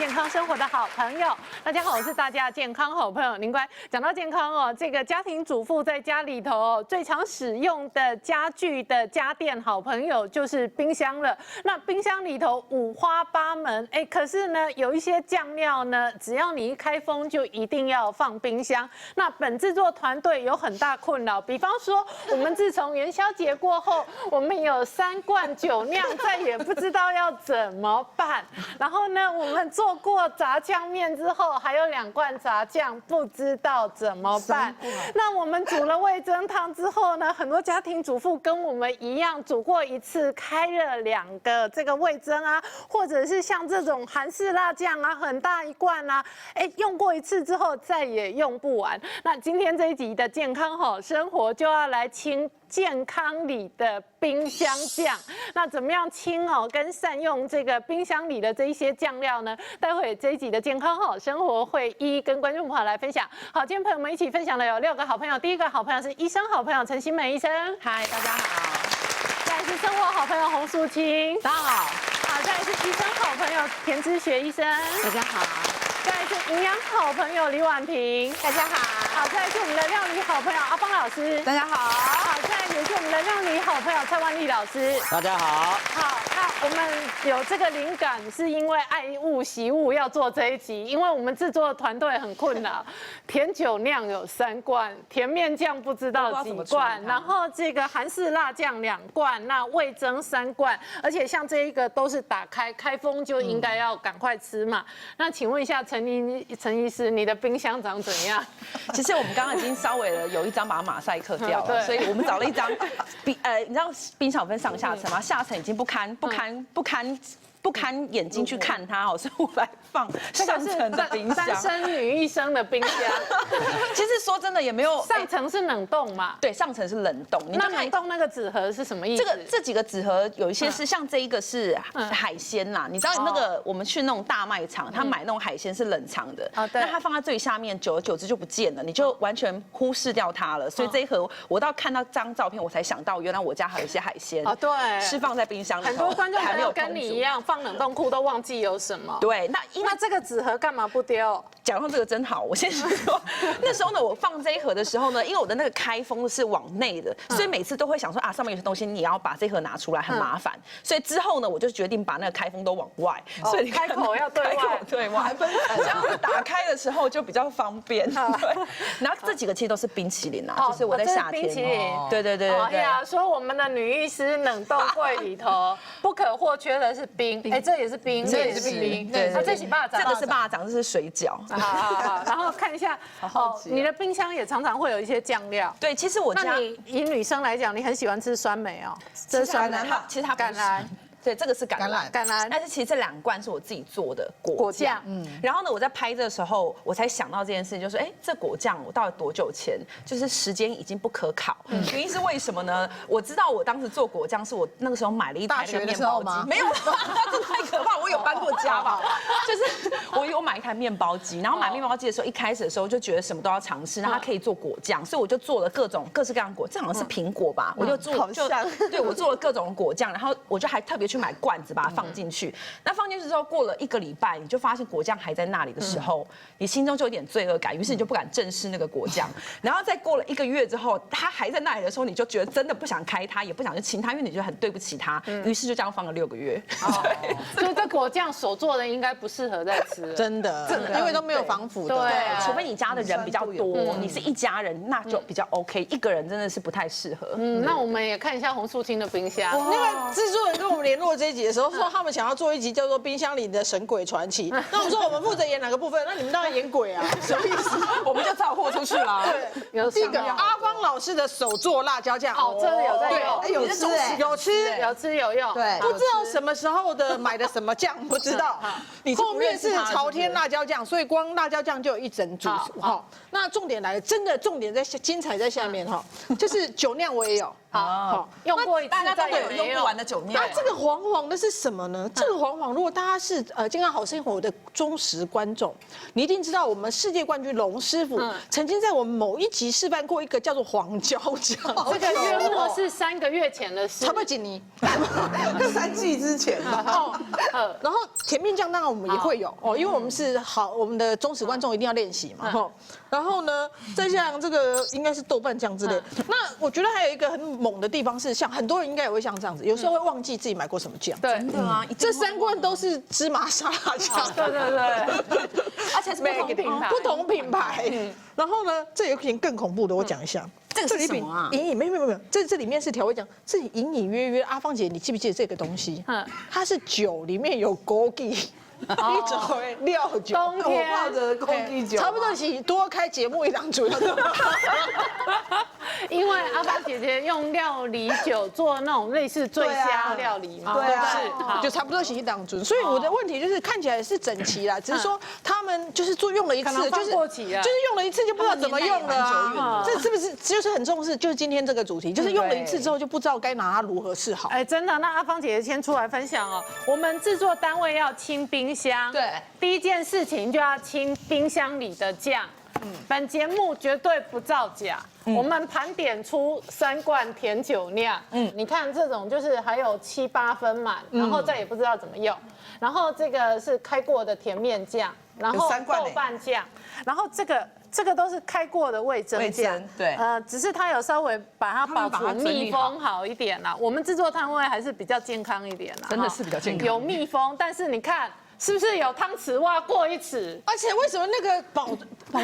健康生活的好朋友。大家好，我是大家的健康好朋友林乖。讲到健康哦，这个家庭主妇在家里头最常使用的家具的家电好朋友就是冰箱了。那冰箱里头五花八门，可是呢，有一些酱料呢，只要你一开封就一定要放冰箱。那本制作团队有很大困扰，比方说，我们自从元宵节过后，我们有3罐酒酿，再也不知道要怎么办。然后呢，我们做过炸酱面之后，还有2罐炸酱，不知道怎么办。那我们煮了味噌汤之后呢，很多家庭主妇跟我们一样，煮过一次，开了2个这个味噌啊，或者是像这种韩式辣酱啊，很大一罐啊，用过一次之后再也用不完。那今天这一集的健康好生活就要来清健康里的冰箱酱。那怎么样清哦，跟善用这个冰箱里的这一些酱料呢？待会这一集的健康好生活会一一跟观众朋友来分享。好，今天朋友们一起分享的有6个好朋友。第一个好朋友是医生好朋友陈欣美医生，嗨，大家好。再来是生活好朋友洪淑清，大家好。好，再来是医生好朋友田之学医生，大家好。再来是营养好朋友李婉萍，大家好。好，再来是我们的料理好朋友阿芳老师，大家好。好，再来也是我们的料理好朋友蔡万丽老师，大家好。好，那我们有这个灵感，是因为爱物惜物要做这一集，因为我们制作的团队很困扰，甜酒酿有3罐，甜面酱不知道几罐，然后这个韩式辣酱2罐，那味噌3罐，而且像这一个都是打开开封就应该要赶快吃嘛。那请问一下陈医师，你的冰箱长怎样？其实我们刚刚已经稍微有一张把它马赛克掉了，所以我们找了一张你知道冰箱有分上下层吗？下层已经不堪眼睛去看它哦，所以我来放上层的冰箱。单身女医生的冰箱，其实说真的也没有，上层是冷冻嘛？对，上层是冷冻。那冷冻那个纸盒是什么意思？这几个纸盒有一些是像这一个是海鲜啦，你知道那个我们去那种大卖场，他买那种海鲜是冷藏的，那它放在最下面，久而久之就不见了，你就完全忽视掉它了。所以这一盒我到看到这张照片，我才想到原来我家还有一些海鲜哦，对，是放在冰箱里头。很多观众朋友跟你一样。放冷冻库都忘记有什么。对，那这个纸盒干嘛不丢？讲到这个真好，我先说，那时候呢，我放这一盒的时候呢，因为我的那个开封是往内的，所以每次都会想说啊，上面有些东西你要把这盒拿出来，很麻烦。所以之后呢，我就决定把那个开封都往外，所以开口要对外，对外，这样子打开的时候就比较方便。对，然后这几个其实都是冰淇淋啊，就是我在夏天。冰淇淋，对。哎呀，说我们的女医师冷冻柜里头不可或缺的是冰，这也是冰，这也是冰，对，这是蚂蚱，这个是蚂蚱，这是水饺。好，然后看一下，你的冰箱也常常会有一些酱料。对，其实我家，那你以女生来讲，你很喜欢吃酸梅哦，这是酸梅，其实它橄榄。对，这个是橄榄，但是其实这2罐是我自己做的果酱。然后呢，我在拍的时候，我才想到这件事，就是这果酱我到底多久前？就是时间已经不可考。原因是为什么呢？我知道我当时做果酱是我那个时候买了一台那个面包机，没有，这太可怕，我有搬过家吧？就是我有买一台面包机，然后买面包机的时候，一开始的时候就觉得什么都要尝试，然后它可以做果酱，所以我就做了各式各样果，这好像是苹果吧？我就做，对我做了各种果酱，然后我就还特别去买罐子把它放进去。那放进去之后，过了1个礼拜，你就发现果酱还在那里的时候，你心中就有点罪恶感，于是你就不敢正视那个果酱。然后再过了1个月之后，它还在那里的时候，你就觉得真的不想开它，也不想去亲它，因为你觉得很对不起它。于是就这样放了6个月。所以这果酱手做的应该不适合再吃，真的，因为都没有防腐的。对，除非你家的人比较多，你是一家人，那就比较 OK。1个人真的是不太适合。那我们也看一下洪淑清的冰箱。那个制作人跟我们联络这一集的时候说，他们想要做一集叫做《冰箱里的神鬼传奇》。那我们说我们负责演哪个部分？那你们当然演鬼啊，什么意思？我们就照豁出去了。对，第一个阿芳老师的手做辣椒酱，哦，真的有在用，有吃，有吃有用。对，不知道什么时候的买的什么酱，不知道。后面是朝天辣椒酱，所以光辣椒酱就有一整组。好，那重点来了，真的重点在精彩在下面哈，就是酒酿我也有。好，用过一次大家都会有再也没用不完的酒酿。那这个黄黄的是什么呢？这个黄黄，如果大家是健康好生活的忠实观众，你一定知道我们世界冠军龙师傅曾经在我们某一集示范过一个叫做黄椒酱。这个月末是3个月前的事，差不多几年3季之前吧。然后甜面酱当然我们也会有哦，因为我们是我们的忠实观众一定要练习嘛。然后呢，再像这个应该是豆瓣酱之类。那我觉得还有一个很猛的地方是，像很多人应该也会像这样子，有时候会忘记自己买过什么酱。对，真的吗？这3罐都是芝麻沙拉酱。对，而且是不同品牌。然后呢，这有点更恐怖的，我讲一下。这个是什么啊？没有，这里面是调味酱，这隐隐约约，阿芳姐，你记不记得这个东西？它是酒，里面有枸杞。一种料酒，冬天我抱着枸杞酒，差不多是多开节目一档主要的。因为阿芳姐姐用料理酒做那种类似醉虾料理嘛，对啊，就差不多是一档准。所以我的问题就是看起来是整齐啦，只是说他们就是用了一次，就是用了一次就不知道怎么用了。这是不是就是很重视？就是今天这个主题，就是用了一次之后就不知道该拿它如何是好。哎，真的，那阿芳姐姐先出来分享哦。我们制作单位要清冰箱，对，第一件事情就要清冰箱里的酱。本节目绝对不造假，我们盘点出3罐甜酒酿。你看这种就是还有7、8分满，然后再也不知道怎么用。然后这个是开过的甜面酱，然后豆瓣酱，然后这个都是开过的味噌酱，对，只是它有稍微把它保存密封好一点啦。我们制作摊位还是比较健康一点啦，真的是比较健康，有密封，但是你看。是不是有汤匙挖过1匙？而且为什么那个保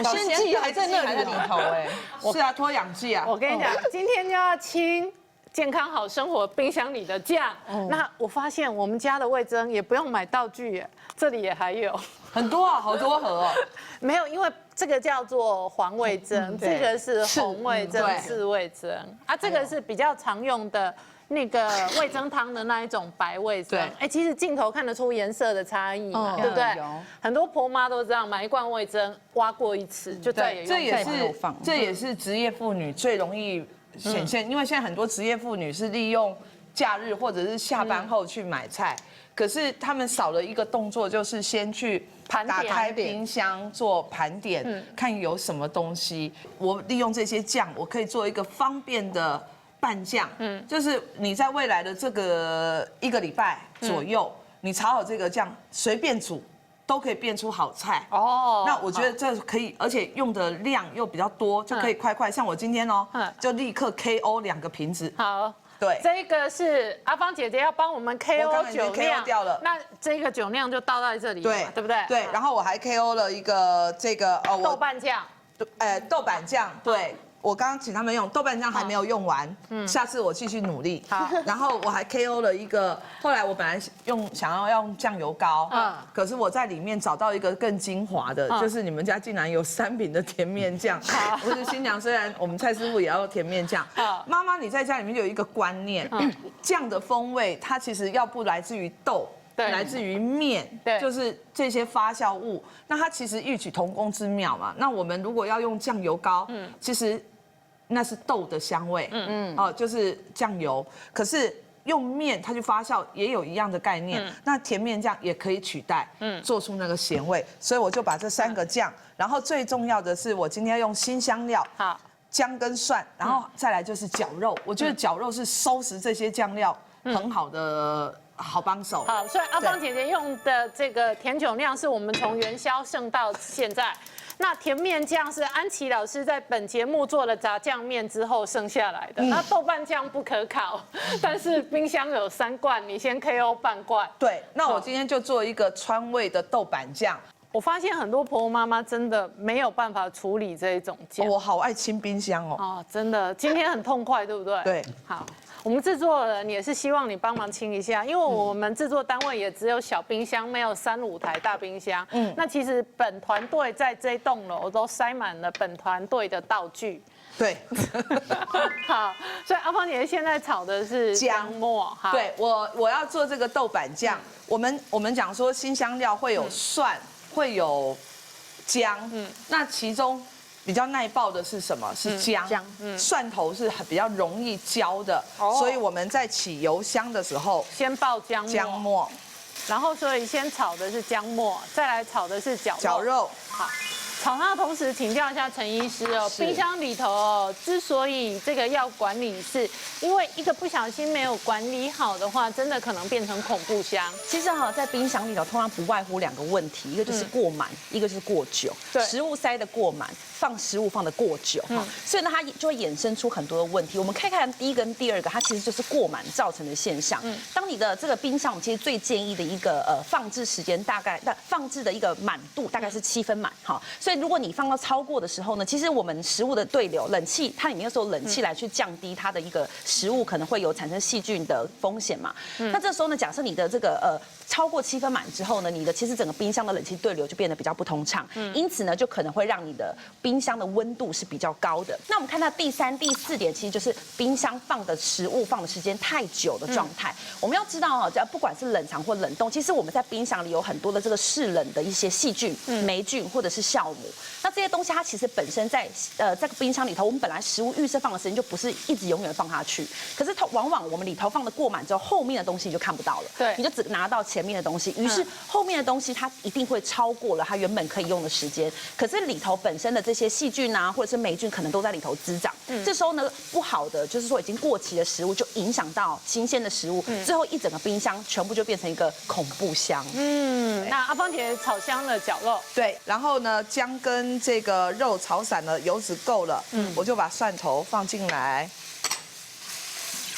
鲜剂还在那里头？哎，是啊，脱氧剂啊。我跟你讲，今天就要清健康好生活冰箱里的酱。那我发现我们家的味噌也不用买道具耶，这里也还有很多啊，好多盒哦。没有，因为这个叫做黄味噌，这个是红味噌、赤味噌啊，这个是比较常用的。那个味噌汤的那一种白味噌，哎，其实镜头看得出颜色的差异嘛，对不对？很多婆妈都这样，买一罐味噌挖过1次就再也用，这也是职业妇女最容易显现，因为现在很多职业妇女是利用假日或者是下班后去买菜，可是他们少了一个动作，就是先去打开冰箱做盘点，看有什么东西。我利用这些酱，我可以做一个方便的。拌酱，就是你在未来的这个1个礼拜左右，你炒好这个酱，随便煮都可以变出好菜哦。那我觉得这可以，而且用的量又比较多，就可以快。像我今天哦，就立刻 KO 2个瓶子。好，对，这个是阿芳姐姐要帮我们 KO 酒酿掉了，那这个酒酿就倒在这里，对不对？对，然后我还 KO 了一个这个豆瓣酱，豆瓣酱，对。我刚刚请他们用豆瓣酱还没有用完，下次我继续努力。好，然后我还 KO 了一个，后来我本来想要用酱油膏，可是我在里面找到一个更精华的，就是你们家竟然有3瓶的甜面酱。我是新娘，虽然我们蔡师傅也要甜面酱。妈妈，你在家里面有一个观念，酱的风味它其实要不来自于豆。来自于面，就是这些发酵物，那它其实异曲同工之妙嘛。那我们如果要用酱油膏，其实那是豆的香味，就是酱油。可是用面它去发酵也有一样的概念，那甜面酱也可以取代，做出那个咸味。所以我就把这3个酱，然后最重要的是我今天用辛香料，好，姜跟蒜，然后再来就是绞肉。我觉得绞肉是收拾这些酱料很好的。好帮手。好，所以阿芳姐姐用的这个甜酒酿是我们从元宵剩到现在。那甜面酱是安琪老师在本节目做了炸酱面之后剩下来的。那豆瓣酱不可考，但是冰箱有3罐，你先 KO 半罐。对，那我今天就做一个川味的豆瓣酱。我发现很多婆婆妈妈真的没有办法处理这一种酱。我好爱清冰箱哦。哦，真的，今天很痛快，对不对？对，好。我们制作人也是希望你帮忙清一下，因为我们制作单位也只有小冰箱，没有3、5台大冰箱。那其实本团队在这栋楼都塞满了本团队的道具。对，好，所以阿芳姐姐现在炒的是姜末。对，我要做这个豆瓣酱。我们讲说辛香料会有蒜，会有姜，那其中比较耐爆的是什么？是姜。蒜头是比较容易焦的，所以我们在起油香的时候，先爆姜末，然后所以先炒的是姜末，再来炒的是绞肉。好。炒它的同时，请教一下陈医师哦，冰箱里头哦，之所以这个要管理，是因为一个不小心没有管理好的话，真的可能变成恐怖箱。其实哈，在冰箱里头通常不外乎2个问题，一个就是过满，一个就是过久。对，食物塞得过满，放食物放得过久哈，所以呢，它就会衍生出很多的问题。我们看看第一个跟第2个，它其实就是过满造成的现象。当你的这个冰箱，我们其实最建议的一个放置时间大概，放置的一个满度大概是7分满哈。所以如果你放到超过的时候呢，其实我们食物的对流，冷气它里面有时候冷气来去降低它的一个食物可能会有产生细菌的风险嘛。那这时候呢，假设你的这个超过7分满之后呢，你的其实整个冰箱的冷气对流就变得比较不通畅，因此呢，就可能会让你的冰箱的温度是比较高的。那我们看到第3、第4点，其实就是冰箱放的食物放的时间太久的状态。我们要知道啊，不管是冷藏或冷冻，其实我们在冰箱里有很多的这个适冷的一些细菌、霉菌或者是酵母。那这些东西它其实本身在这个冰箱里头，我们本来食物预设放的时间就不是一直永远放下去，可是它往往我们里头放的过满之后，后面的东西你就看不到了，对，你就只拿到前面的东西，于是后面的东西它一定会超过了它原本可以用的时间，可是里头本身的这些细菌啊或者是霉菌可能都在里头滋长，这时候呢不好的就是说已经过期的食物就影响到新鲜的食物，最后一整个冰箱全部就变成一个恐怖箱。那阿芳姐炒香了绞肉，对，然后呢姜跟这个肉炒散了，油脂够了，我就把蒜头放进来。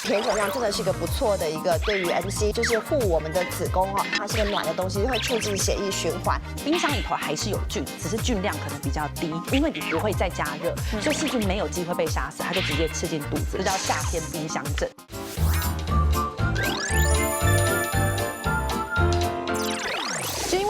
甜酒酿真的是一个不错的一个对于 MC 就是护我们的子宫哦，它是个暖的东西，会促进血液循环。冰箱里头还是有菌，只是菌量可能比较低，因为你不会再加热，所以细菌没有机会被杀死，它就直接吃进肚子，这叫夏天冰箱症。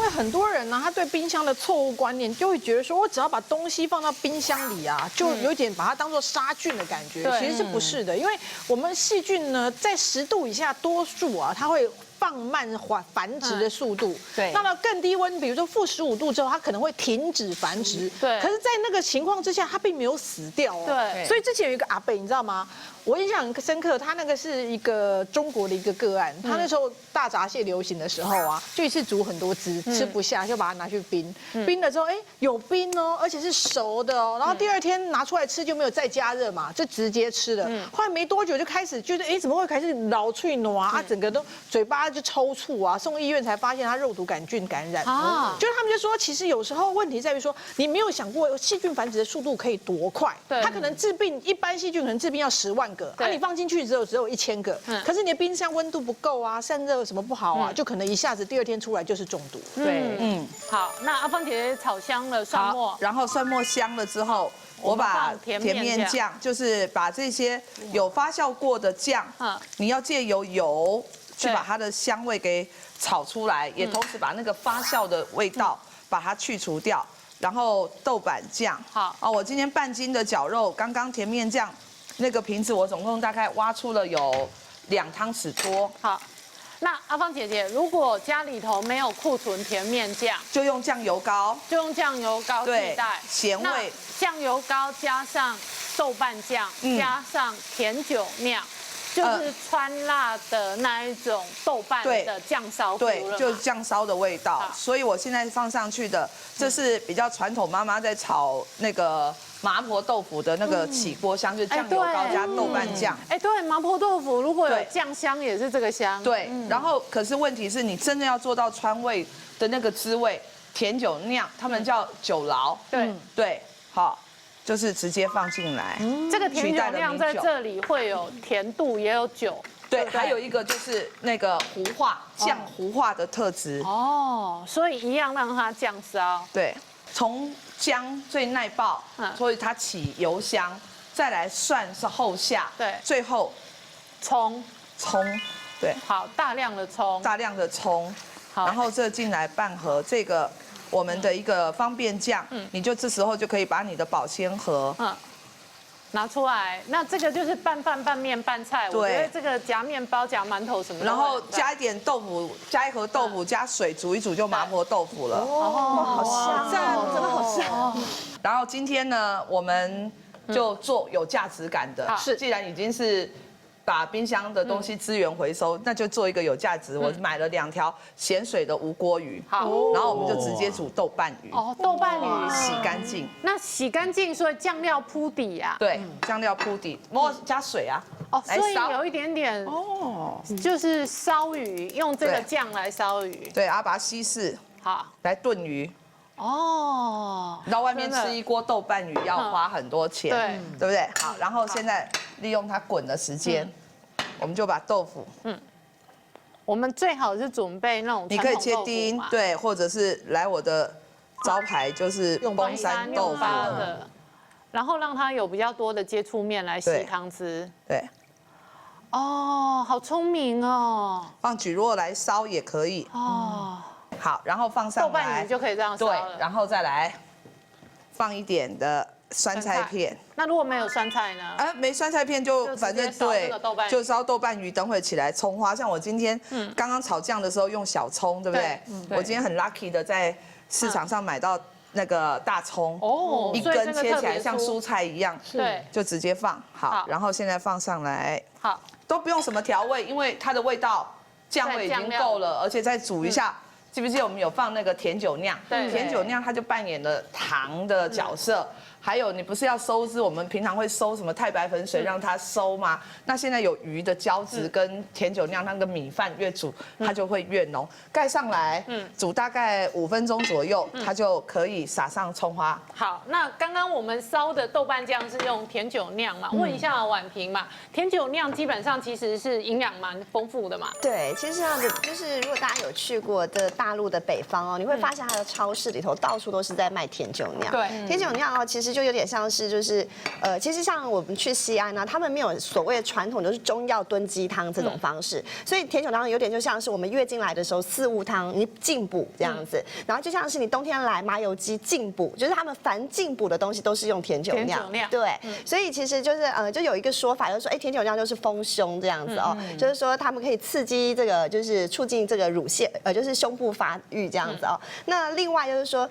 很多人呢，他对冰箱的错误观念就会觉得说，我只要把东西放到冰箱里啊，就有点把它当做杀菌的感觉。其实是不是的？因为我们细菌呢，在10度以下，多数啊，它会放慢繁殖的速度。对，到了更低温，比如说-15度之后，它可能会停止繁殖。对，可是，在那个情况之下，它并没有死掉哦。对，所以之前有一个阿伯，你知道吗？我印象很深刻，他那个是一个中国的一个个案，他那时候大闸蟹流行的时候啊，就一次煮很多只，吃不下就把它拿去冰，冰了之后，哎，有冰哦，而且是熟的哦，然后第2天拿出来吃就没有再加热嘛，就直接吃了。后来没多久就开始觉得，哎，怎么会开始老脆挪啊？整个都嘴巴就抽搐啊，送医院才发现他肉毒杆菌感染。就是他们就说，其实有时候问题在于说，你没有想过细菌繁殖的速度可以多快，它可能致病一般细菌可能致病要10万个。你放进去只有1000个，可是你的冰箱温度不够啊，散热什么不好啊，就可能一下子第2天出来就是中毒。对，好，那阿芳姐炒香了蒜末，然后蒜末香了之后，我把甜面酱，就是把这些有发酵过的酱，你要借由油去把它的香味给炒出来，也同时把那个发酵的味道把它去除掉。然后豆瓣酱，好啊，我今天半斤的绞肉，刚刚甜面酱。那个瓶子我总共大概挖出了有2汤匙多。好，那阿芳姐姐，如果家里头没有库存甜面酱，就用酱油膏，替代咸味。酱油膏加上豆瓣酱，加上甜酒酿。就是川辣的那一种豆瓣的酱烧，对，就是酱烧的味道。所以我现在放上去的，这是比较传统妈妈在炒那个麻婆豆腐的那个起锅香，就是酱油膏加豆瓣酱。哎，对，麻婆豆腐如果有酱香也是这个香。对，然后可是问题是你真的要做到川味的那个滋味，甜酒酿，他们叫酒牢。对，好。就是直接放进来，这个甜酒酿在这里会有甜度，也有酒。对，还有一个就是那个糊化酱糊化的特质。哦，所以一样让它酱烧。对，从姜最耐爆，所以它起油香，再来蒜是后下，对，最后葱，对，好，大量的葱，好，然后这进来半盒这个。我们的一个方便酱，你就这时候就可以把你的保鲜盒，拿出来。那这个就是拌饭、拌面、拌菜。我觉得这个夹面包、夹馒头什么的。然后加一点豆腐，加1盒豆腐，加水煮一煮就麻婆豆腐了。哦，好香，真的好香。然后今天呢，我们就做有价值感的。是，既然已经是把冰箱的东西资源回收，那就做一个有价值。我买了2条咸水的无锅鱼，好，然后我们就直接煮豆瓣鱼。哦，豆瓣鱼洗干净。那洗干净，所以酱料铺底啊？对，酱料铺底，加水啊。哦，所以有一点点哦，就是烧鱼，用这个酱来烧鱼。对，然后把它稀释，好，来炖鱼。哦，到外面吃一锅豆瓣鱼要花很多钱，对不对？好，然后现在利用它滚的时间，我们就把豆腐，我们最好是准备那种你可以切丁，对，或者是来我的招牌就是崩山豆腐的，然后让它有比较多的接触面来吸汤汁，对。哦，好聪明哦！放蒟蒻来烧也可以哦。好，然后放上来豆瓣鱼就可以这样烧了。对，然后再来放一点的酸菜片。那如果没有酸菜呢？没酸菜片就反正对，就烧豆瓣鱼，等会起来葱花。像我今天刚刚炒酱的时候用小葱，对不对？我今天很 lucky 的在市场上买到那个大葱，哦，一根切起来像蔬菜一样，对，就直接放好。然后现在放上来，好，都不用什么调味，因为它的味道酱味已经够了，而且再煮一下。记不记得我们有放那个甜酒酿？对，甜酒酿它就扮演了糖的角色。还有你不是要收汁，我们平常会收什么太白粉水让它收吗？那现在有鱼的胶质跟甜酒酿，那个米饭越煮它就会越浓。盖上来，煮大概5分钟左右，它就可以撒上葱花。好，那刚刚我们烧的豆瓣酱是用甜酒酿嘛？问一下婉萍嘛，甜酒酿基本上其实是营养蛮丰富的嘛。对，其实这样的就是如果大家有去过的大陆的北方哦，你会发现它的超市里头到处都是在卖甜酒酿。对，甜酒酿哦，其实就有点像是就是其实像我们去西安呢，他们没有所谓的传统就是中药炖鸡汤这种方式，所以甜酒酿有点就像是我们月经来的时候四物汤，你进补这样子，然后就像是你冬天来麻油鸡进补，就是他们凡进补的东西都是用甜酒酿。对，所以其实就是就有一个说法，就是说甜酒酿就是丰胸这样子哦，就是说他们可以刺激这个就是促进这个乳腺就是胸部发育这样子哦。那另外就是说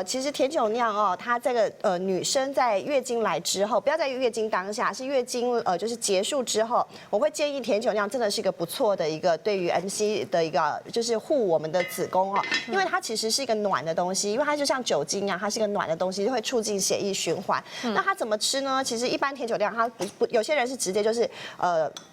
其实甜酒酿哦，它这个女生在月经来之后，不要在月经当下，是月经就是结束之后，我会建议甜酒酿真的是一个不错的一个对于 MC 的一个就是护我们的子宫哦，因为它其实是一个暖的东西，因为它就像酒精啊，它是一个暖的东西，就会促进血液循环。那它怎么吃呢？其实一般甜酒酿它不有些人是直接就是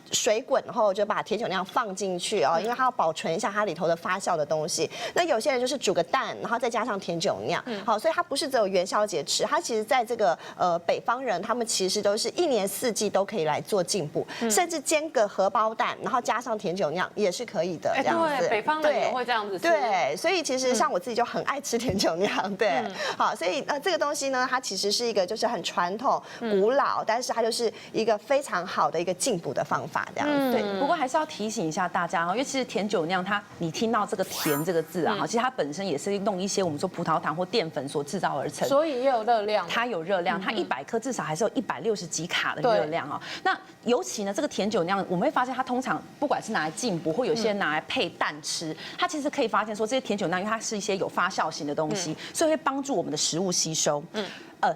水滚后就把甜酒酿放进去哦，因为它要保存一下它里头的发酵的东西。那有些人就是煮个蛋，然后再加上甜酒酿，好，所以它不是只有元宵节吃，它其实在这个北方人他们其实都是1年4季都可以来做进补，甚至煎个荷包蛋，然后加上甜酒酿也是可以的这样子。对，北方人也会这样子吃。对，所以其实像我自己就很爱吃甜酒酿，对，好，所以这个东西呢，它其实是一个就是很传统、古老，但是它就是一个非常好的一个进补的方法。这样子，对，不过还是要提醒一下大家哈，因为其实甜酒酿它，你听到这个甜这个字啊，其实它本身也是弄一些我们说葡萄糖或淀粉所制造而成，所以也有热量。它有热量，它100克至少还是有160几卡的热量哦。那尤其呢，这个甜酒酿，我们会发现它通常不管是拿来进补，或有些人拿来配蛋吃，它其实可以发现说这些甜酒酿，因为它是一些有发酵型的东西，所以会帮助我们的食物吸收。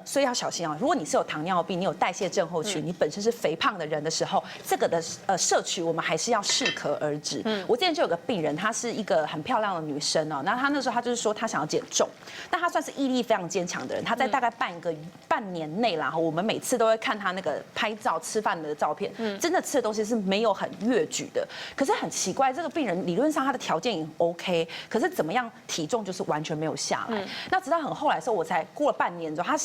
所以要小心啊！如果你是有糖尿病，你有代谢症候群，你本身是肥胖的人的时候，这个的摄取我们还是要适可而止。我之前就有个病人，她是一个很漂亮的女生哦，那她那时候她就是说她想要减重，那她算是毅力非常坚强的人，她在大概半年内啦，我们每次都会看她那个拍照吃饭的照片，真的吃的东西是没有很越矩的。可是很奇怪，这个病人理论上她的条件也 OK， 可是怎么样体重就是完全没有下来。那直到很后来的时候，我才过了半年之后，她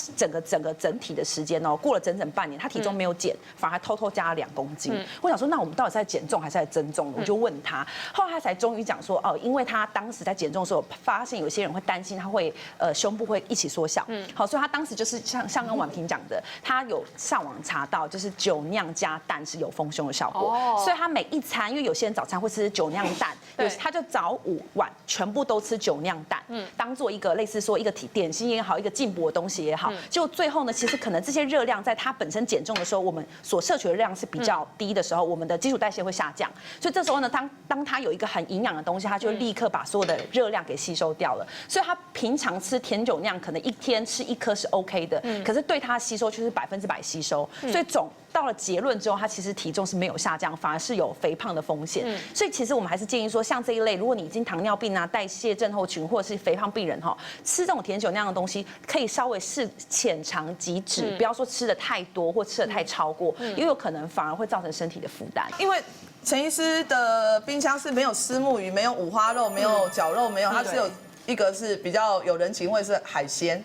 整体的时间哦，过了整半年，他体重没有减，反而还偷偷加了2公斤。我想说，那我们到底是在减重还是在增重？我就问他，后来他才终于讲说，哦，因为他当时在减重的时候，发现有些人会担心他会胸部会一起缩小，好，所以他当时就是像刚刚婉萍讲的，他有上网查到，就是酒酿加蛋是有丰胸的效果，所以他每一餐，因为有些人早餐会吃酒酿蛋他就早午晚全部都吃酒酿蛋，当做一个类似说一个点心也好，一个进补的东西也好，就最后呢，其实可能这些热量在他本身减重的时候，我们所摄取的量是比较低的时候，我们的基础代谢会下降，所以这时候呢，当他有一个很营养的东西，他就立刻把所有的热量给吸收掉了，所以他平常吃甜酒酿可能一天吃1颗是 OK 的，可是对他的吸收却是100%吸收，所以到了结论之后，他其实体重是没有下降，反而是有肥胖的风险。所以其实我们还是建议说，像这一类，如果你已经糖尿病啊、代谢症候群或者是肥胖病人哈，吃这种甜酒那样的东西，可以稍微浅尝即止，不要说吃的太多或吃的太超过，因为有可能反而会造成身体的负担。因为陈医师的冰箱是没有虱目鱼、没有五花肉、没有绞肉，没有，它只有。一个是比较有人情味是海鲜，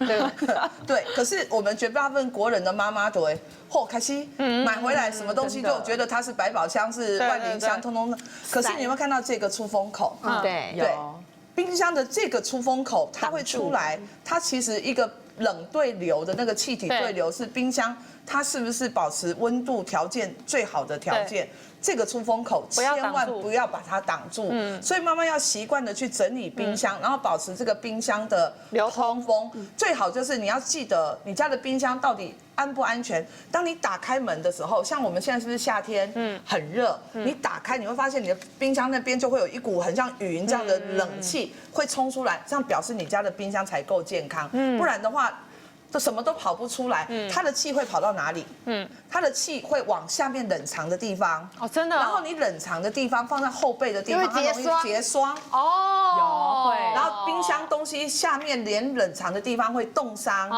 对，可是我们绝大部分国人的妈妈都会，开心，买回来什么东西就觉得它是百宝箱，是万灵箱，通通的。可是你有没有看到这个出风口？对，冰箱的这个出风口，它会出来，它其实一个冷对流的那个气体对流是冰箱，它是不是保持温度条件最好的条件？这个出风口千万不要把它挡住，所以妈妈要习惯的去整理冰箱，然后保持这个冰箱的通风。最好就是你要记得你家的冰箱到底安不安全。当你打开门的时候，像我们现在是不是夏天，很热，你打开你会发现你的冰箱那边就会有一股很像云这样的冷气会冲出来，这样表示你家的冰箱才够健康，不然的话。就什么都跑不出来，它的气会跑到哪里？它的气会往下面冷藏的地方。哦，真的。然后你冷藏的地方放在后背的地方，它容易结霜。哦，会。然后冰箱东西下面连冷藏的地方会冻伤。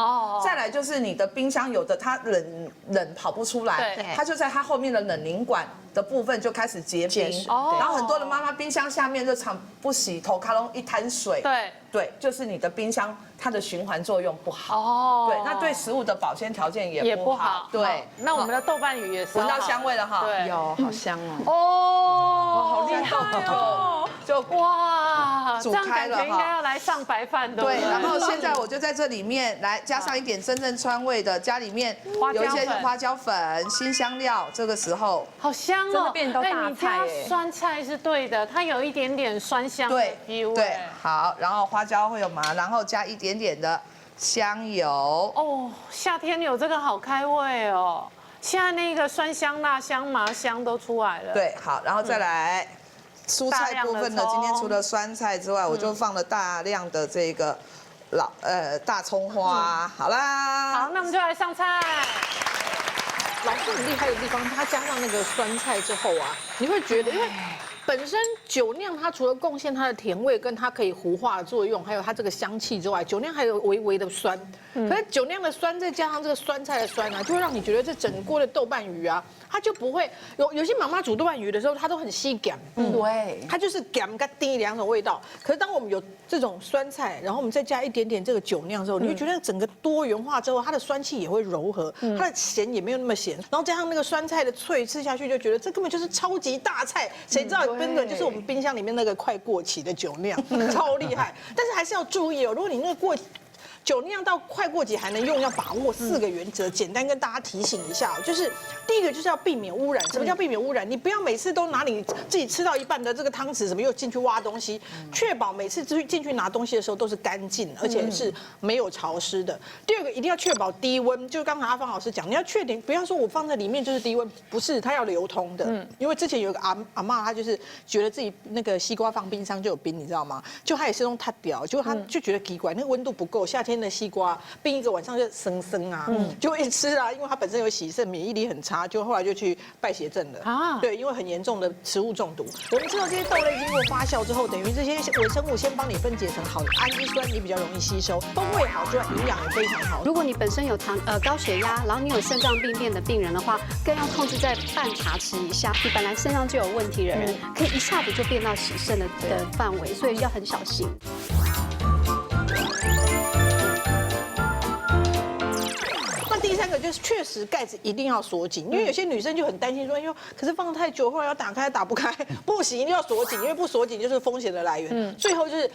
再来就是你的冰箱有的它冷跑不出来，它就在它后面的冷凝管的部分就开始结冰。然后很多的妈妈冰箱下面就常不洗，头卡隆一滩水。对，就是你的冰箱它的循环作用不好。对，那对食物的保鲜条件也不好。对，那我们的豆瓣鱼也是闻到香味了哈。对，有好香好厉害哦！就哇，煮这样感开了觉应该要来上白饭的。对，然后现在我就在这里面来加上一点真正川味的，家里面有一些花椒粉、辛香料，这个时候好香哦，真的变一道大菜耶。酸菜是对的，它有一点点酸香的 feel。对，好，然后花椒会有麻，然后加一点点的香油。哦，夏天有这个好开胃哦。现在那个酸香、辣香、麻香都出来了。对，好，然后再来蔬菜部分呢，今天除了酸菜之外，我就放了大量的这个大葱花。好啦，好，那我们就来上菜。老师很厉害的地方，它加上那个酸菜之后啊，你会觉得，因为本身酒酿它除了贡献它的甜味跟它可以糊化的作用，还有它这个香气之外，酒酿还有微微的酸。可是酒酿的酸再加上这个酸菜的酸啊，就会让你觉得这整锅的豆瓣鱼啊，它就不会有些妈妈煮豆瓣鱼的时候，它都很细感，对，它就是感跟低两种味道。可是当我们有这种酸菜，然后我们再加一点点这个酒酿之后，你会觉得整个多元化之后，它的酸气也会柔和，它的咸也没有那么咸，然后加上那个酸菜的脆，吃下去就觉得这根本就是超级大菜。谁知道根本就是我们冰箱里面那个快过期的酒酿，超厉害。但是还是要注意哦，如果你那个酒酿到快过期还能用，要把握4个原则，简单跟大家提醒一下，就是第一个就是要避免污染。什么叫避免污染？你不要每次都拿你自己吃到一半的这个汤匙，什么又进去挖东西，确保每次进去拿东西的时候都是干净，而且是没有潮湿的。第二个一定要确保低温，就是刚才阿芳老师讲，你要确定不要说我放在里面就是低温，不是，它要流通的。因为之前有一个阿嬷，她就是觉得自己那个西瓜放冰箱就有冰，你知道吗？就她也是用它掉，结果她就觉得奇怪，那个温度不够，夏天的西瓜冰一个晚上就生啊，就一吃啊，因为它本身有洗肾，免疫力很差，就后来就去败血症了啊。对，因为很严重的食物中毒。我们知道这些豆类经过发酵之后，等于这些微生物先帮你分解成好的氨基酸，你比较容易吸收，风味好之外，营养也非常好。如果你本身有高血压，然后你有肾脏病变的病人的话，更要控制在半茶匙以下。你本来肾脏就有问题的人，可以一下子就变到洗肾的范围，所以要很小心。第三个就是确实盖子一定要锁紧，因为有些女生就很担心说，可是放太久，后来要打开打不开，不行，一定要锁紧，因为不锁紧就是风险的来源。最后就是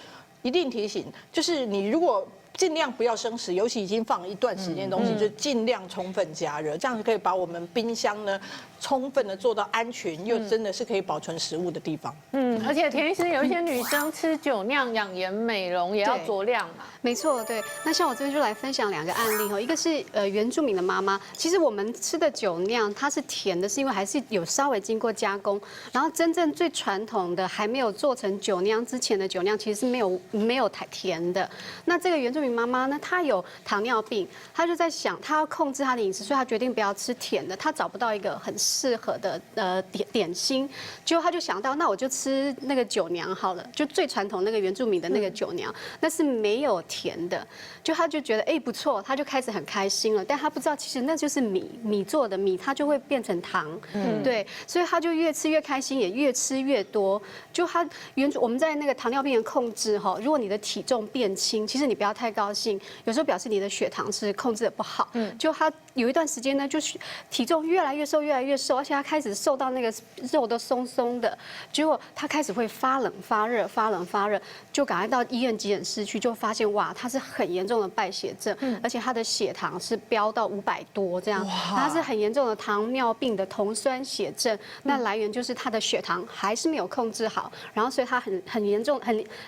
一定提醒，就是你如果尽量不要生食，尤其已经放一段时间的东西，就尽量充分加热，这样就可以把我们冰箱呢充分的做到安全，又真的是可以保存食物的地方。而且田医师有一些女生吃酒酿养颜美容也要酌量嘛。没错，对。那像我这边就来分享2个案例哈，一个是原住民的妈妈，其实我们吃的酒酿它是甜的，是因为还是有稍微经过加工，然后真正最传统的还没有做成酒酿之前的酒酿其实是没有甜的。那这个原住民妈妈呢，她有糖尿病，她就在想她要控制她的饮食，所以她决定不要吃甜的，她找不到一个很适合的点心，结果她就想到那我就吃那个酒酿好了，就最传统那个原住民的那个酒酿，那是没有甜的，就他就觉得不错，他就开始很开心了，但他不知道其实那就是米做的，米它就会变成糖，对，所以他就越吃越开心，也越吃越多。就他我们在那个糖尿病的控制哈，如果你的体重变轻，其实你不要太高兴，有时候表示你的血糖是控制的不好。就他有一段时间呢，就是体重越来越瘦，越来越瘦，而且他开始瘦到那个肉都松松的，结果他开始会发冷发热，发冷发热，就赶快到医院急诊室去，就发现哇，他是很严重的败血症，而且他的血糖是飙到500多这样，他是很严重的糖尿病的酮酸血症，那来源就是他的血糖还是没有控制好，然后所以他很严重，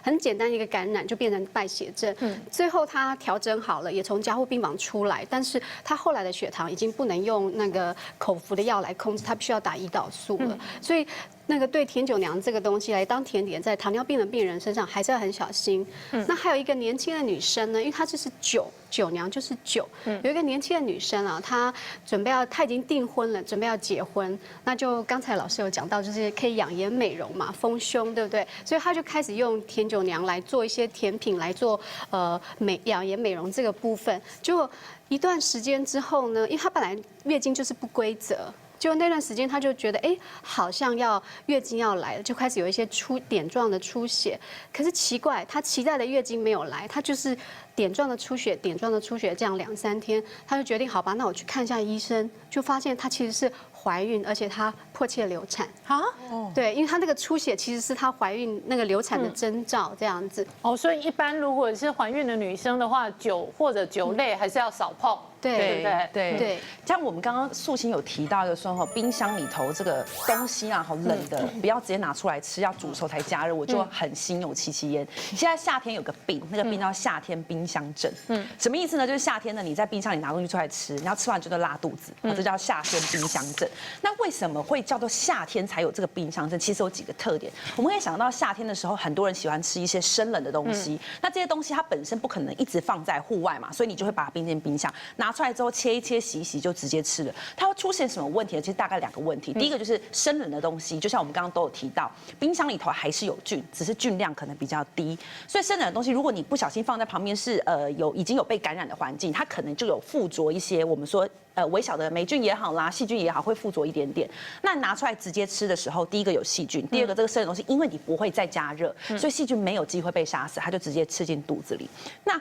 很简单一个感染就变成败血症，最后他调整好了，也从加护病房出来，但是他后来的血糖已经不能用那个口服的药来控制，他必须要打胰岛素了，所以。那个对甜酒酿这个东西来当甜点，在糖尿病的病人身上还是要很小心。那还有一个年轻的女生呢，因为她就是酒酿就是酒。有一个年轻的女生啊，她已经订婚了，准备要结婚。那就刚才老师有讲到，就是可以养颜美容嘛，丰胸，对不对？所以她就开始用甜酒酿来做一些甜品，来做养颜美容这个部分。就一段时间之后呢，因为她本来月经就是不规则。就那段时间，她就觉得好像月经要来了，就开始有一些点状的出血。可是奇怪，她期待的月经没有来，她就是点状的出血，这样2、3天，她就决定好吧，那我去看一下医生，就发现她其实是怀孕，而且她迫切流产啊。对，因为她那个出血其实是她怀孕那个流产的征兆，这样子。所以一般如果是怀孕的女生的话，酒或者酒类还是要少碰。对，像我们刚刚素琴有提到一个说冰箱里头这个东西啊，好冷的，不要直接拿出来吃，要煮熟才加热，我就很心有戚戚焉。现在夏天有个病，那个病叫夏天冰箱症。什么意思呢？就是夏天呢，你在冰箱里拿东西出来吃，然后吃完就会拉肚子，这叫夏天冰箱症。那为什么会叫做夏天才有这个冰箱症？其实有几个特点。我们可以想到夏天的时候，很多人喜欢吃一些生冷的东西，那这些东西它本身不可能一直放在户外嘛，所以你就会把它冰进冰箱，拿出来之后切一切、洗一洗就直接吃了。它会出现什么问题呢？其实大概2个问题。第一个就是生冷的东西，就像我们刚刚都有提到，冰箱里头还是有菌，只是菌量可能比较低。所以生冷的东西，如果你不小心放在旁边是已经有被感染的环境，它可能就有附着一些我们说微小的霉菌也好啦，细菌也好，会附着一点点。那拿出来直接吃的时候，第一个有细菌，第二个这个生的东西，因为你不会再加热，所以细菌没有机会被杀死，它就直接吃进肚子里。那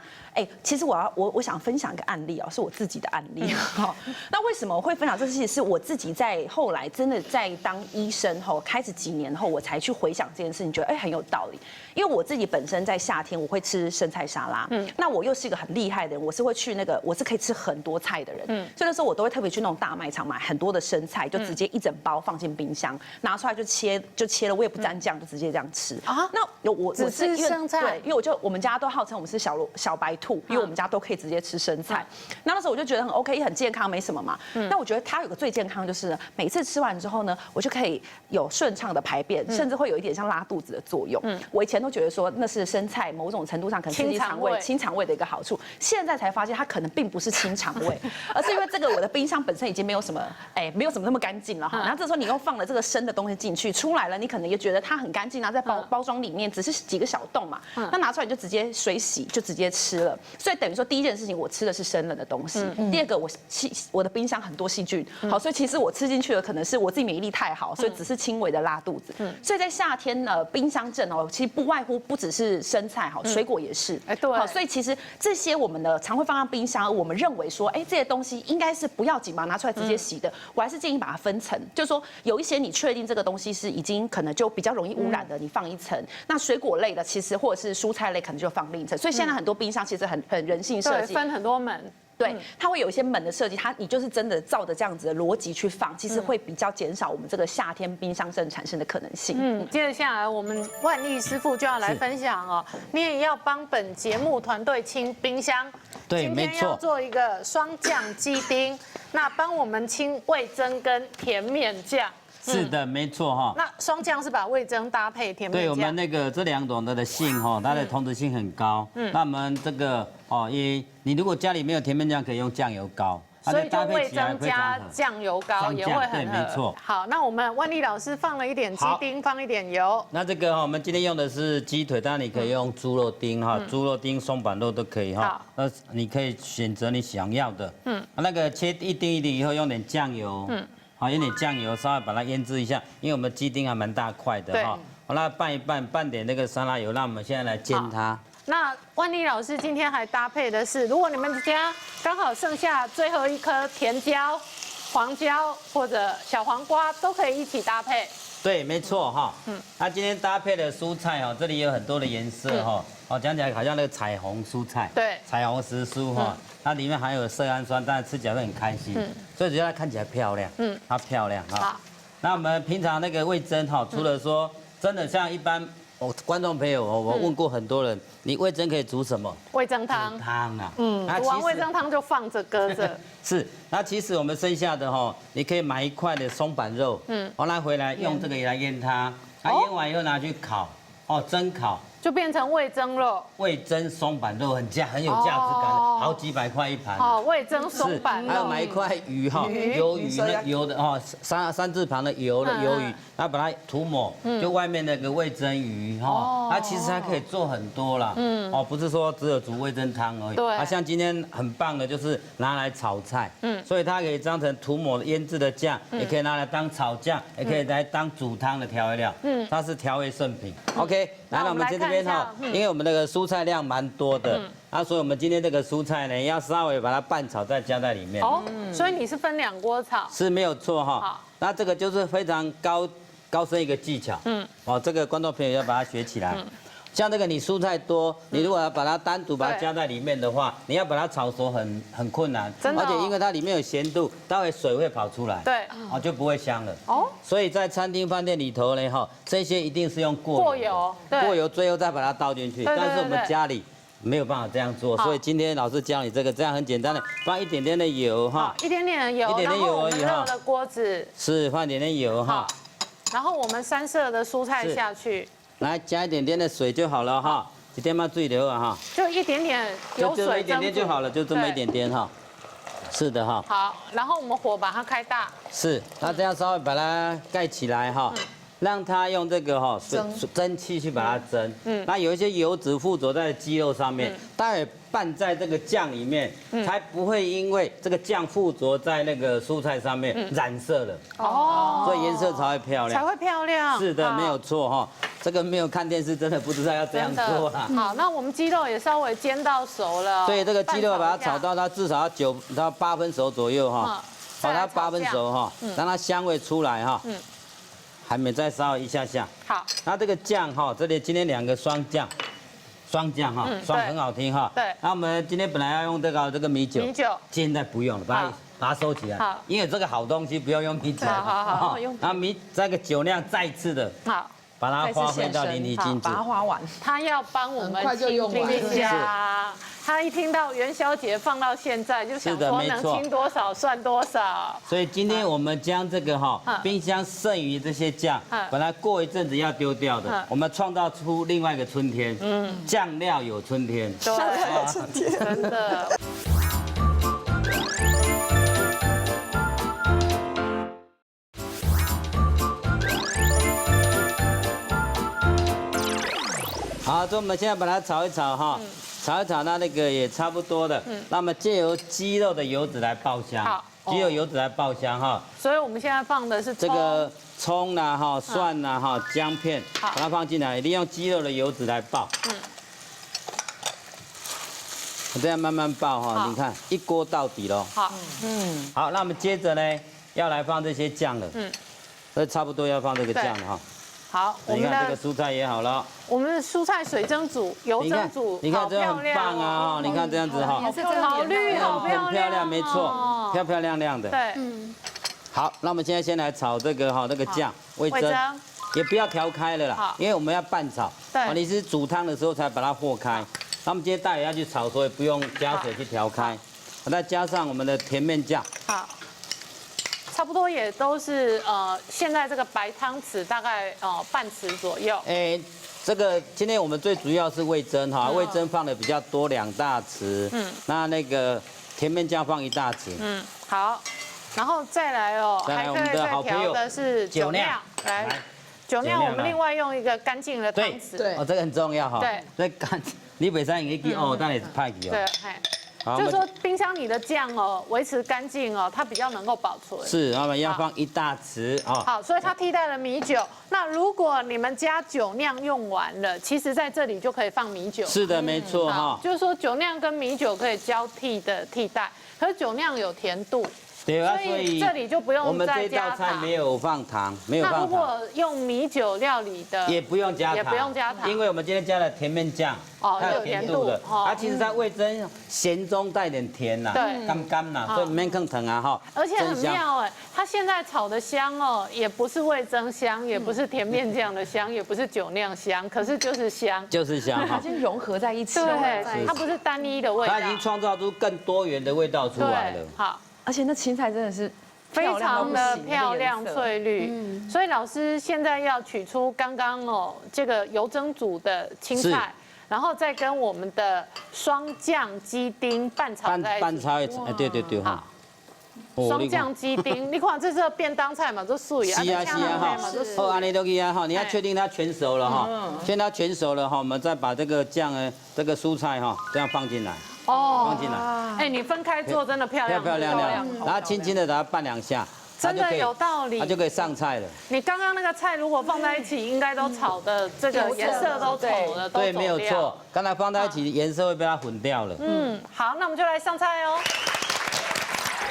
其实我想分享一个案例是我自己的案例。那为什么我会分享这事情？是我自己在后来真的在当医生后，开始几年后，我才去回想这件事情，觉得很有道理。因为我自己本身在夏天我会吃生菜沙拉，那我又是一个很厉害的人，我是会去我是可以吃很多菜的人，所以那时候我都会特别去那种大卖场买很多的生菜，就直接一整包放进冰箱，拿出来就切了，我也不沾酱，就直接这样吃啊。那我只吃生菜，对，因为我们家都号称我们是小白兔，因为我们家都可以直接吃生菜。那时候我就觉得很 OK， 也很健康，没什么嘛。那我觉得它有个最健康就是每次吃完之后呢，我就可以有顺畅的排便，甚至会有一点像拉肚子的作用。我以前都觉得说那是生菜某种程度上可能刺激清肠胃的一个好处，现在才发现它可能并不是清肠胃，而是因为这个我的冰箱本身已经没有什么那么干净了哈。然后这时候你又放了这个生的东西进去，出来了你可能也觉得它很干净啊，在包装里面只是几个小洞嘛，那拿出来你就直接水洗就直接吃了。所以等于说第一件事情我吃的是生冷的东西，第二个我的冰箱很多细菌，好，所以其实我吃进去的可能是我自己免疫力太好，所以只是轻微的拉肚子。所以在夏天呢，冰箱症其实不外乎不只是生菜好，水果也是。对。好，所以其实这些我们常会放到冰箱，我们认为说，这些东西应该是不要紧嘛，拿出来直接洗的。我还是建议把它分层，就是说有一些你确定这个东西是已经可能就比较容易污染的，你放一层。那水果类的其实或者是蔬菜类可能就放另一层。所以现在很多冰箱其实很人性设计，分很多门。对，它会有一些门的设计，你就是真的照着这样子的逻辑去放，其实会比较减少我们这个夏天冰箱症产生的可能性。接下来我们万丽师傅就要来分享哦，你也要帮本节目团队清冰箱。对，今没错。天要做一个双酱鸡丁，那帮我们清味噌跟甜面酱。是的，没错哈。那双酱是把味噌搭配甜面酱。对我们那个这两种的性哈，它的同质性很高。那我们这个你如果家里没有甜面酱，可以用酱油膏。所以就味噌加酱油膏也会很合。对，没错。好，那我们万丽老师放了一点鸡丁，放一点油。那这个我们今天用的是鸡腿，当然你可以用猪肉丁哈，猪肉丁、松板肉都可以哈。那你可以选择你想要的。那个切一丁一丁以后，用点酱油。好，用点酱油稍微把它腌制一下，因为我们鸡丁还蛮大块的哈。好，那拌一拌，拌点那个沙拉油，那我们现在来煎它。那万丽老师今天还搭配的是，如果你们家刚好剩下最后一颗甜椒、黄椒或者小黄瓜，都可以一起搭配。对，没错哈。那今天搭配的蔬菜哈，这里有很多的颜色哈。讲起来好像那个彩虹蔬菜，对，彩虹时蔬哈，它里面含有色氨酸，当然吃起来会很开心。所以只要它看起来漂亮，它漂亮哈。那我们平常那个味噌哈，除了说真的像一般。观众朋友，我问过很多人，你味噌可以煮什么？味噌汤。汤啊，煮完味噌汤就放着搁着。是，那其实我们剩下的哈，你可以买一块的松板肉，完了回来用这个来腌它，腌完以后拿去烤，蒸烤。就变成味噌肉，味噌松板肉很有价值感，好几百块一盘。好，味噌松板肉。还有买一块鱼哈，鱿鱼那油的哈，三字旁的油的鱿鱼，然后把它涂抹，就外面那个味噌鱼哈，它其实还可以做很多啦。不是说只有煮味噌汤而已。对。像今天很棒的就是拿来炒菜，所以它可以当成涂抹腌制的酱，也可以拿来当炒酱，也可以来当煮汤的调味料。它是调味圣品。OK， 来，我们这边哈，因为我们那个蔬菜量蛮多的，所以我们今天这个蔬菜呢，要稍微把它拌炒再加在里面。所以你是分2锅炒？是没有错哈。那这个就是非常高深一个技巧。这个观众朋友要把它学起来。像这个你蔬菜多，你如果要把它单独把它加在里面的话，你要把它炒熟很困难，而且因为它里面有咸度，待会水会跑出来，对，就不会香了。所以在餐厅饭店里头呢，这些一定是用过油，最后再把它倒进去。但是我们家里没有办法这样做，所以今天老师教你这个，这样很简单的，放一点点的油哈，一点点的油，然后我们热了锅子，是放一点点油哈，然后我们3色的蔬菜下去。来加一点点的水就好了哈，一点嘛水流啊哈，就一点点有水，就一点点就好了，就这么一点点哈。是的哈。好，然后我们火把它开大。是，那这样稍微把它盖起来哈，让它用这个蒸汽去把它蒸。那有一些油脂附着在鸡肉上面，待会拌在这个酱里面，才不会因为这个酱附着在那个蔬菜上面染色了。所以颜色才会漂亮。是的，没有错哈。这个没有看电视，真的不知道要这样做啦。好，那我们鸡肉也稍微煎到熟了。对，这个鸡肉把它炒到它至少要8分熟左右哈，把它8分熟哈，让它香味出来哈。还没再稍微一下下。好，那这个酱哈，这里今天2个双酱哈，双很好听哈。对。那我们今天本来要用这个米酒，现在不用了，把它收起来。好。因为这个好东西不要用米酒。好。然后这个酒量再次的。好。把它发挥到淋漓尽致，把它花完。他要帮我们清冰箱。他一听到元宵节放到现在，就想说能清多少算多少。所以今天我们将这个冰箱剩余这些酱，本来过一阵子要丢掉的，我们创造出另外一个春天。酱料有春天。酱料有春天，真的。好，所以我们现在把它炒一炒哈，炒一炒，那个也差不多的。那么借由鸡肉的油脂来爆香，鸡肉油脂来爆香哈。所以我们现在放的是这个葱啦哈、蒜啦哈、姜片，把它放进来，利用鸡肉的油脂来爆。这样慢慢爆哈，你看一锅到底咯。好，好，那我们接着呢要来放这些酱了。所以差不多要放这个酱了哈。好，我你们的看这个蔬菜也好了，我们的蔬菜水蒸煮、油蒸煮，你看这样很棒啊！你看这样子哈，好绿，好漂亮，没错，漂漂亮亮的。对，好，那我们现在先来炒这个哈，那个酱味噌，也不要调开了啦，因为我们要拌炒。对，你是煮汤的时候才把它和开。那我们今天待会要去炒，所以不用加水去调开。再加上我们的甜面酱。好。差不多也都是现在这个白汤匙大概半匙左右。这个今天我们最主要是味噌哈，味噌放的比较多2大匙，那个甜面酱放1大匙。好，然后再来还可以再调的是酒酿，来，酒酿我们另外用一个干净的汤匙。对，这个很重要哈。对，这干，你北山你去但也是派去哦。对，就是说冰箱里的酱维持干净它比较能够保存。是，我们要放1大匙哦。好，所以它替代了米酒。那如果你们家酒酿用完了，其实在这里就可以放米酒。是的，没错哈。就是说酒酿跟米酒可以交替的替代，可是酒酿有甜度。对啊，所以这里就不用再加糖。我们这道菜没有放糖，没有放糖。那如果用米酒料理的，也不用加糖，也不用加糖，因为我们今天加了甜面酱，它有甜度的。它其实在味噌咸中带点甜呐，对，干呐，所以没更疼啊哈。而且很妙它现在炒的香也不是味噌香，也不是甜面酱的香，也不是酒酿香，可是就是香，就是香哈，已经融合在一起了。对，它不是单一的味道，它已经创造出更多元的味道出来了。好。而且那青菜真的是非常的漂亮翠绿，所以老师现在要取出刚刚这个油蒸煮的青菜，然后再跟我们的双酱鸡丁拌炒在一起。拌炒对哈。双酱鸡丁，你看这是便当菜嘛，都素呀。是啊哈，好，安尼都可以啊哈，你要确定它全熟了哈，确定它全熟了哈，我们再把这个酱这个蔬菜哈这样放进来。放进来，你分开做真的漂亮，漂亮，然后轻轻的把它拌2下，真的有道理，它就可以上菜了。你刚刚那个菜如果放在一起，应该都炒的这个颜色都丑了，对，没有错，刚才放在一起颜色会被它混掉了。好，那我们就来上菜哦。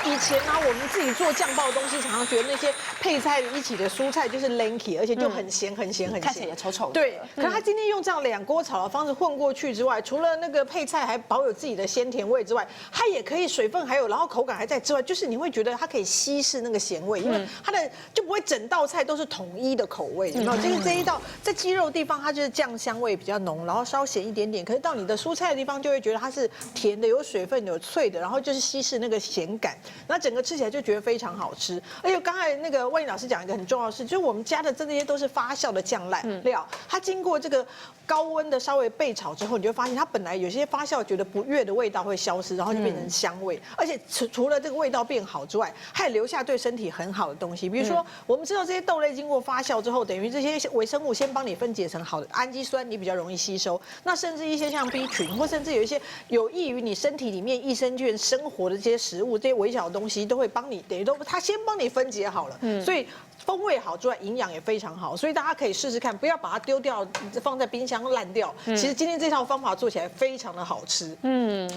以前呢，我们自己做酱爆的东西，常常觉得那些配菜一起的蔬菜就是 lanky， 而且就很咸，看起来也丑丑的。对，可是他今天用这样2锅炒的方式混过去之外，除了那个配菜还保有自己的鲜甜味之外，它也可以水分还有，然后口感还在之外，就是你会觉得它可以稀释那个咸味，因为它的就不会整道菜都是统一的口味。然后这一道在鸡肉的地方，它就是酱香味比较浓，然后稍咸一点点。可是到你的蔬菜的地方，就会觉得它是甜的，有水分，有脆的，然后就是稀释那个咸感。那整个吃起来就觉得非常好吃，而且刚才那个万丽老师讲一个很重要的事，就是我们加的这些都是发酵的酱料，它经过这个高温的稍微焙炒之后，你就发现它本来有些发酵觉得不悦的味道会消失，然后就变成香味，而且除了这个味道变好之外，还留下对身体很好的东西，比如说我们知道这些豆类经过发酵之后，等于这些微生物先帮你分解成好的氨基酸，你比较容易吸收，那甚至一些像 B 群，或甚至有一些有益于你身体里面益生菌生活的这些食物，这些微小的东西都会帮你，等于它先帮你分解好了，所以风味好之外，营养也非常好，所以大家可以试试看，不要把它丢掉，放在冰箱烂掉。其实今天这套方法做起来非常的好吃。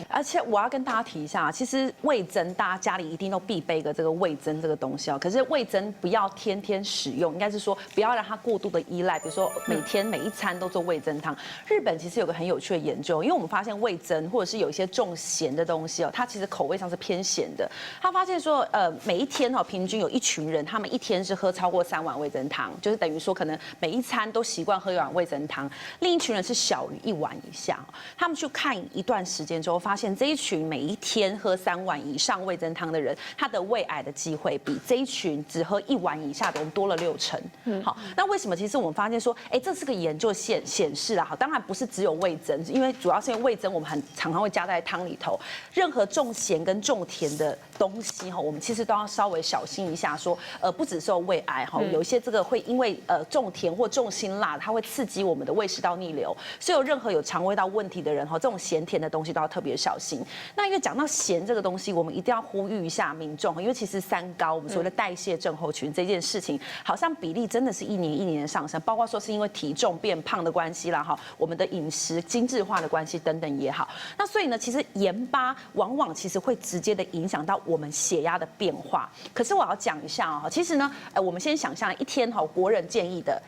而且我要跟大家提一下，其实味噌大家家里一定都必备一个这个味噌这个东西哦。可是味噌不要天天使用，应该是说不要让它过度的依赖，比如说每天每一餐都做味噌汤。日本其实有个很有趣的研究，因为我们发现味噌或者是有一些重咸的东西哦，它其实口味上是偏咸的。他发现说，每一天平均有一群人，他们一天是喝超过3碗味噌汤，就是等于说可能每一餐都习惯喝1碗味噌汤。另一群人是小于1碗以下，他们去看一段时间之后，发现这一群每一天喝3碗以上味噌汤的人，他的胃癌的机会比这一群只喝1碗以下的人多了60%。好，那为什么？其实我们发现说，这是个研究显示啦，好，当然不是只有味噌，因为主要是因为味噌我们常常会加在汤里头，任何重咸跟重甜的东西哈，我们其实都要稍微小心一下，说不只是有胃癌哈，有一些这个会因为重甜或重辛辣，它会刺激我们的胃食道逆流，所以有任何有肠胃道问题的人哈，这种咸甜的东西都要特别小心。那因为讲到咸这个东西，我们一定要呼吁一下民众，因为其实3高我们所谓的代谢症候群这件事情，好像比例真的是一年一年的上升，包括说是因为体重变胖的关系啦哈，我们的饮食精致化的关系等等也好。那所以呢，其实盐巴往往其实会直接的影响到我们血压的变化。可是我要讲一下啊，其实呢，我们先想象一天哈，国人建议的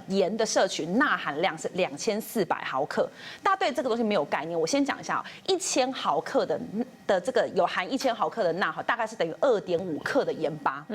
盐的摄取钠含量是2400毫克。大家对这个东西没有概念，我先讲一下，1000毫克的这个有含1000毫克的钠大概是等于2.5克的盐巴。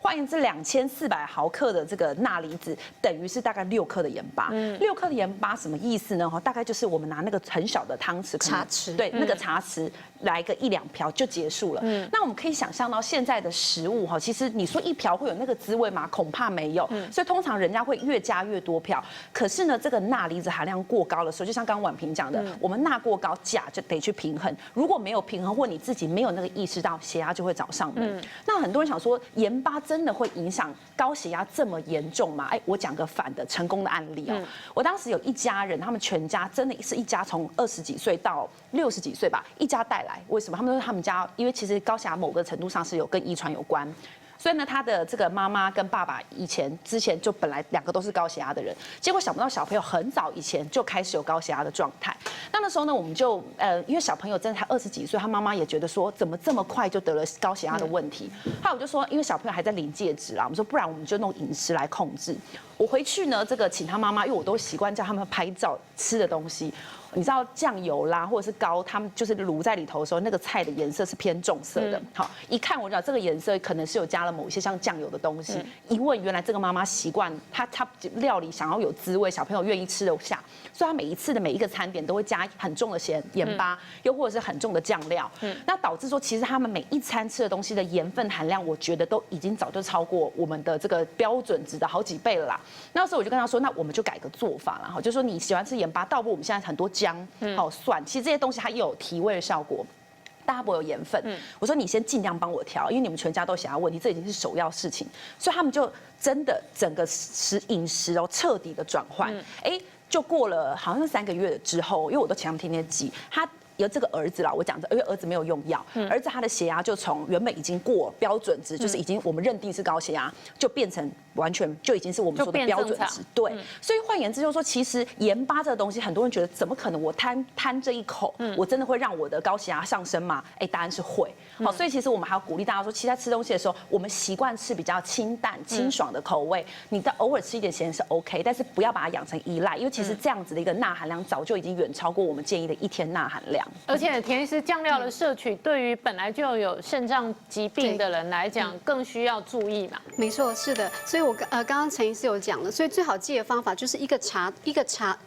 换言之，2400毫克的这个钠离子等于是大概6克的盐巴。6克的盐巴什么意思呢？大概就是我们拿那个很小的汤匙，茶匙，对，那个茶匙来个1-2瓢就结束了。那我们可以想象到现在的食物其实你说1瓢会有那个滋味吗？恐怕没有。所以通常人家会越加越多瓢。可是呢，这个钠离子含量过高的时候，就像刚刚婉萍讲的，我们钠过高，钾就得去平衡。如果没有平衡，或你自己没有那个意识到，血压就会找上门。那很多人想说，盐巴真的会影响高血压这么严重吗？我讲个反的成功的案例我当时有一家人，他们全家真的是一家从20几岁到60几岁吧，一家带来。为什么？他们说他们家，因为其实高血压某个程度上是有跟遗传有关。所以呢，他的这个妈妈跟爸爸之前就本来2个都是高血压的人，结果想不到小朋友很早以前就开始有高血压的状态。那时候呢，我们就因为小朋友真的才20几岁，他妈妈也觉得说怎么这么快就得了高血压的问题。后来我就说，因为小朋友还在临界值啦，我们说不然我们就弄饮食来控制。我回去呢，这个请他妈妈，因为我都习惯叫他们拍照吃的东西。你知道酱油啦，或者是膏，他们就是卤在里头的时候，那个菜的颜色是偏重色的。好，一看我知道这个颜色可能是有加了某一些像酱油的东西。一问，原来这个妈妈习惯她料理想要有滋味，小朋友愿意吃得下，所以她每一次的每一个餐点都会加很重的盐巴，又或者是很重的酱料。那导致说，其实他们每一餐吃的东西的盐分含量，我觉得都已经早就超过我们的这个标准值的好几倍了啦。那时候我就跟他说，那我们就改个做法啦，就说你喜欢吃盐巴，倒不如我们现在很多姜、蒜，其实这些东西它也有提味的效果。大家不会有盐分，我说你先尽量帮我调，因为你们全家都有血压问题，这已经是首要事情。所以他们就真的整个饮食彻底的转换。就过了好像是3个月之后，因为我都请他们天天记他。有这个儿子啦，我讲着，因为儿子没有用药，儿子他的血压就从原本已经过标准值，就是已经我们认定是高血压，就变成完全就已经是我们说的标准值。对，所以换言之就是说，其实盐巴这个东西，很多人觉得怎么可能我贪这一口，我真的会让我的高血压上升吗？答案是会。好，所以其实我们还要鼓励大家说，其实在吃东西的时候，我们习惯吃比较清淡、清爽的口味，你的偶尔吃一点咸是 OK， 但是不要把它养成依赖，因为其实这样子的一个钠含量早就已经远超过我们建议的1天钠含量。而且田医师，酱料的摄取对于本来就有肾脏疾病的人来讲，更需要注意嘛。没错，是的。所以我刚刚陈医师有讲了，所以最好记的方法就是一个茶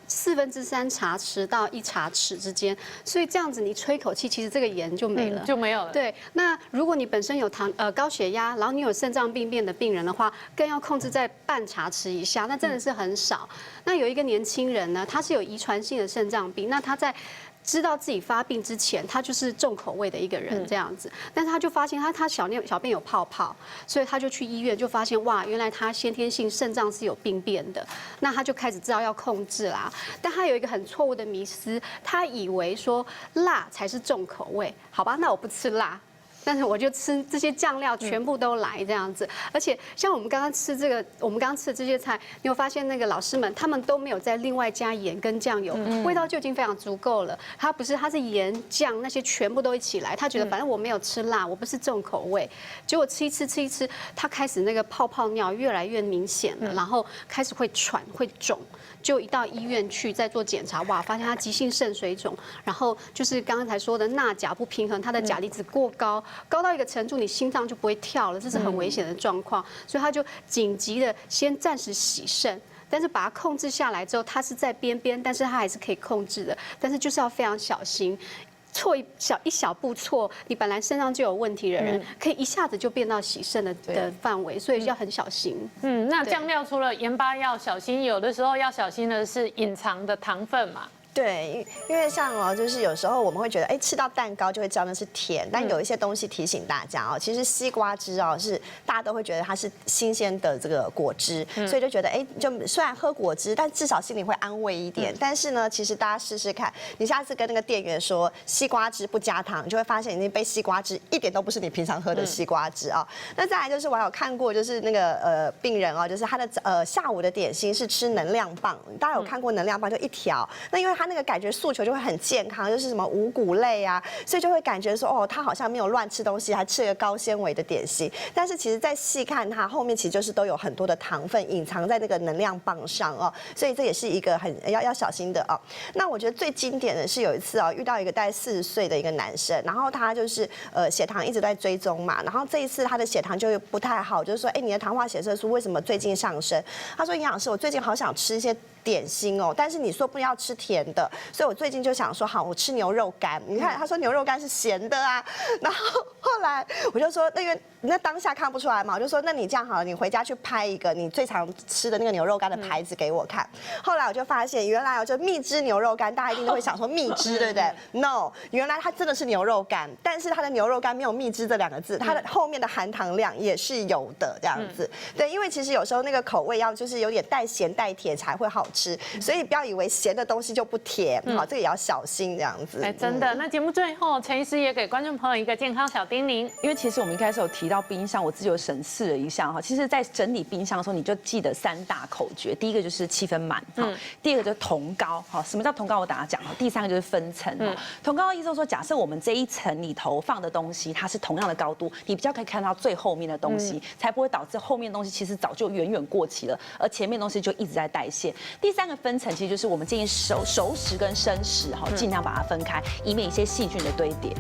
3/4茶匙到1茶匙之间。所以这样子你吹口气，其实这个盐就没了，就没有了。对。那如果你本身有高血压，然后你有肾脏病变的病人的话，更要控制在半茶匙以下，那真的是很少。那有一个年轻人呢，他是有遗传性的肾脏病，那他在知道自己发病之前，他就是重口味的一个人这样子，但是他就发现他小便有泡泡，所以他就去医院就发现哇，原来他先天性肾脏是有病变的，那他就开始知道要控制啦。但他有一个很错误的迷思，他以为说辣才是重口味，好吧，那我不吃辣。但是我就吃这些酱料，全部都来这样子。而且像我们刚刚吃的这些菜，你有发现那个老师们他们都没有再另外加盐跟酱油，味道就已经非常足够了。它是盐酱那些全部都一起来，他觉得反正我没有吃辣，我不是重口味。结果吃一吃，他开始那个泡泡尿越来越明显了，然后开始会喘会肿。就一到医院去再做检查，哇，发现他急性肾水肿，然后就是刚才说的钠钾不平衡，他的钾离子过高，高到一个程度，你心脏就不会跳了，这是很危险的状况，所以他就紧急的先暂时洗肾。但是把它控制下来之后，它是在边边，但是它还是可以控制的，但是就是要非常小心。错一小步错，你本来身上就有问题的人，可以一下子就变到洗肾的范围，所以要很小心。那酱料除了盐巴要小心，有的时候要小心的是隐藏的糖分嘛。对，因为像就是有时候我们会觉得，吃到蛋糕就会知道那是甜，但有一些东西提醒大家其实西瓜汁是大家都会觉得它是新鲜的这个果汁，所以就觉得就虽然喝果汁，但至少心里会安慰一点。但是呢，其实大家试试看，你下次跟那个店员说西瓜汁不加糖，你就会发现你那杯西瓜汁一点都不是你平常喝的西瓜汁那再来就是我还有看过，就是那个病人就是他的下午的点心是吃能量棒，大家有看过能量棒就一条，那因为他那个感觉诉求就会很健康，就是什么五谷类啊，所以就会感觉说哦，他好像没有乱吃东西，还吃了高纤维的点心。但是其实再细看它后面，其实就是都有很多的糖分隐藏在那个能量棒上哦，所以这也是一个很要小心的哦。那我觉得最经典的是有一次哦，遇到一个大概40岁的一个男生，然后他就是血糖一直在追踪嘛，然后这一次他的血糖就不太好，就是说，哎，你的糖化血色素为什么最近上升？他说营养师，我最近好想吃一些点心哦，但是你说不要吃甜的，所以我最近就想说，好，我吃牛肉干。你看，他说牛肉干是咸的啊，然后后来我就说，那当下看不出来嘛，我就说，那你这样好了，你回家去拍一个你最常吃的那个牛肉干的牌子给我看。后来我就发现，原来就蜜汁牛肉干，大家一定都会想说蜜汁，对不对 ？No， 原来它真的是牛肉干，但是它的牛肉干没有蜜汁这2个字，它的后面的含糖量也是有的这样子。对，因为其实有时候那个口味要就是有点带咸带甜才会好吃，所以不要以为咸的东西就不甜，好，这个也要小心这样子。哎，真的。那节目最后，陈医师也给观众朋友一个健康小叮咛，因为其实我们一开始有提到冰箱，我自己有审视了一下哈，其实在整理冰箱的时候，你就记得3大口诀，第一个就是7分满，第二个就是同高，哈，什么叫同高？我等下讲哈，第3个就是分层，同高的意思就是说，假设我们这一层里头放的东西，它是同样的高度，你比较可以看到最后面的东西，才不会导致后面的东西其实早就远远过期了，而前面的东西就一直在代谢。第3个分层其实就是我们建议熟食跟生食哈，尽量把它分开，以免一些细菌的堆叠。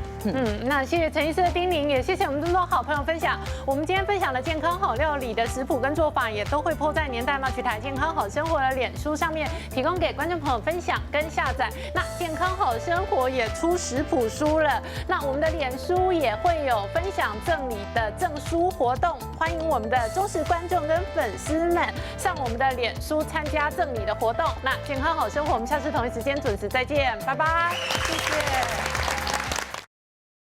那谢谢陈医师的叮咛，也谢谢我们这么多好朋友分享。我们今天分享的健康好料理的食谱跟做法，也都会po在年代贸趣台健康好生活的脸书上面，提供给观众朋友分享跟下载。那健康好生活也出食谱书了，那我们的脸书也会有分享赠礼的赠书活动，欢迎我们的忠实观众跟粉丝们上我们的脸书参加赠礼的活动。那健康好生活，我们下次同一时间准时再见，拜拜，谢谢。